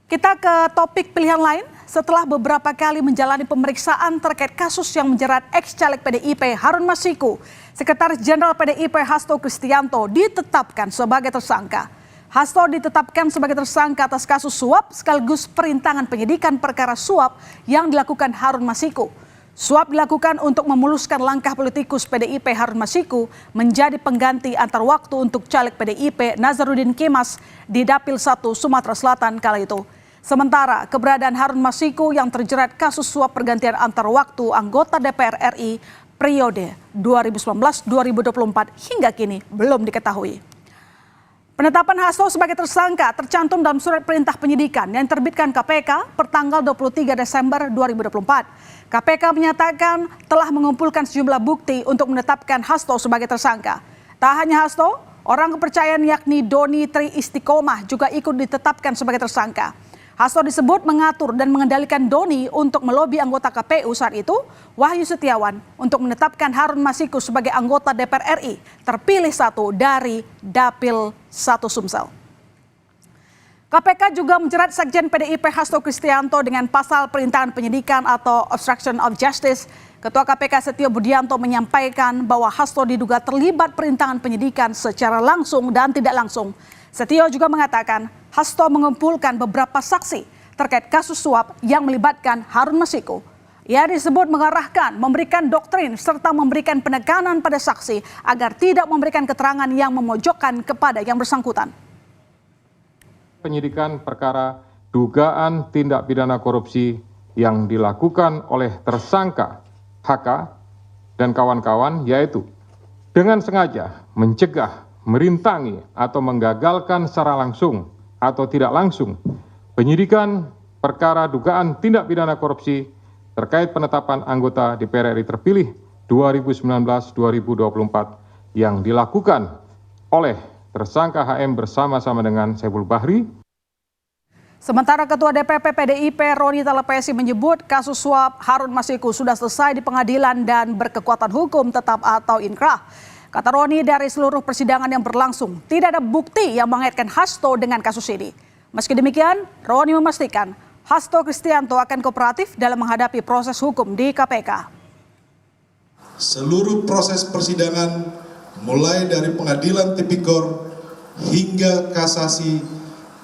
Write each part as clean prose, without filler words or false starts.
Kita ke topik pilihan lain. Setelah beberapa kali menjalani pemeriksaan terkait kasus yang menjerat ex-caleg PDIP Harun Masiku, Sekretaris Jenderal PDIP Hasto Kristianto ditetapkan sebagai tersangka. Hasto ditetapkan sebagai tersangka atas kasus suap sekaligus perintangan penyidikan perkara suap yang dilakukan Harun Masiku. Suap dilakukan untuk memuluskan langkah politikus PDIP Harun Masiku menjadi pengganti antar waktu untuk caleg PDIP Nazarudin Kemas di Dapil 1 Sumatera Selatan kala itu. Sementara keberadaan Harun Masiku yang terjerat kasus suap pergantian antar waktu anggota DPR RI periode 2019-2024 hingga kini belum diketahui. Penetapan Hasto sebagai tersangka tercantum dalam surat perintah penyidikan yang diterbitkan KPK pertanggal 23 Desember 2024. KPK menyatakan telah mengumpulkan sejumlah bukti untuk menetapkan Hasto sebagai tersangka. Tak hanya Hasto, orang kepercayaan yakni Doni Tri Istiqomah juga ikut ditetapkan sebagai tersangka. Hasto disebut mengatur dan mengendalikan Doni untuk melobi anggota KPU saat itu, Wahyu Setiawan, untuk menetapkan Harun Masiku sebagai anggota DPR RI terpilih satu dari Dapil 1 Sumsel. KPK juga menjerat Sekjen PDIP Hasto Kristianto dengan pasal perintangan penyidikan atau obstruction of justice. Ketua KPK Setio Budianto menyampaikan bahwa Hasto diduga terlibat perintangan penyidikan secara langsung dan tidak langsung. Setio juga mengatakan Hasto mengumpulkan beberapa saksi terkait kasus suap yang melibatkan Harun Masiku. Ia disebut mengarahkan, memberikan doktrin serta memberikan penekanan pada saksi agar tidak memberikan keterangan yang memojokkan kepada yang bersangkutan. Penyidikan perkara dugaan tindak pidana korupsi yang dilakukan oleh tersangka HK dan kawan-kawan, yaitu dengan sengaja mencegah, merintangi atau menggagalkan secara langsung atau tidak langsung penyidikan perkara dugaan tindak pidana korupsi terkait penetapan anggota DPR RI terpilih 2019-2024 yang dilakukan oleh tersangka HM bersama-sama dengan Saiful Bahri. Sementara Ketua DPP PDIP Roni Talapesi menyebut kasus suap Harun Masiku sudah selesai di pengadilan dan berkekuatan hukum tetap atau inkrah. Kata Roni, dari seluruh persidangan yang berlangsung, tidak ada bukti yang mengaitkan Hasto dengan kasus ini. Meski demikian, Roni memastikan Hasto Kristianto akan kooperatif dalam menghadapi proses hukum di KPK. Seluruh proses persidangan, mulai dari pengadilan tipikor hingga kasasi,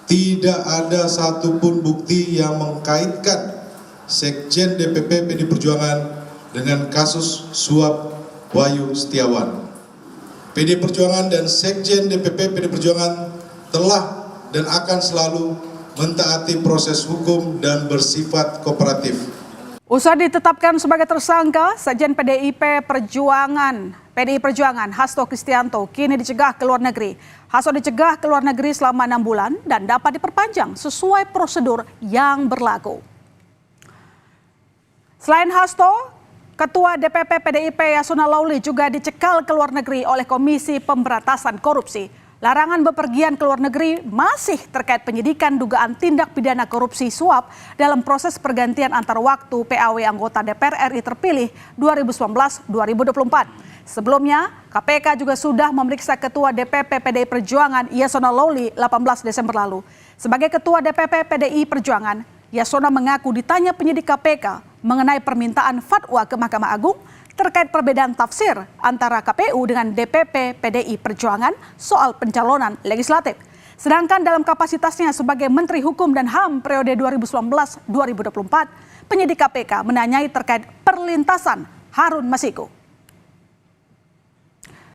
tidak ada satupun bukti yang mengkaitkan Sekjen DPP PD Perjuangan dengan kasus suap Wahyu Setiawan. PD Perjuangan dan Sekjen DPP PD Perjuangan telah dan akan selalu mentaati proses hukum dan bersifat kooperatif. Usai ditetapkan sebagai tersangka, Sekjen PDI Perjuangan Hasto Kristianto kini dicegah ke luar negeri. Hasto dicegah ke luar negeri selama 6 bulan dan dapat diperpanjang sesuai prosedur yang berlaku. Selain Hasto, Ketua DPP PDIP Yasona Lawli juga dicekal ke luar negeri oleh Komisi Pemberantasan Korupsi. Larangan bepergian ke luar negeri masih terkait penyidikan dugaan tindak pidana korupsi suap dalam proses pergantian antar waktu PAW anggota DPR RI terpilih 2019-2024. Sebelumnya, KPK juga sudah memeriksa Ketua DPP PDI Perjuangan Yasona Lawli 18 Desember lalu. Sebagai Ketua DPP PDI Perjuangan, Yasona mengaku ditanya penyidik KPK mengenai permintaan fatwa ke Mahkamah Agung terkait perbedaan tafsir antara KPU dengan DPP PDI Perjuangan soal pencalonan legislatif. Sedangkan dalam kapasitasnya sebagai Menteri Hukum dan HAM periode 2019-2024, penyidik KPK menanyai terkait perlintasan Harun Masiku.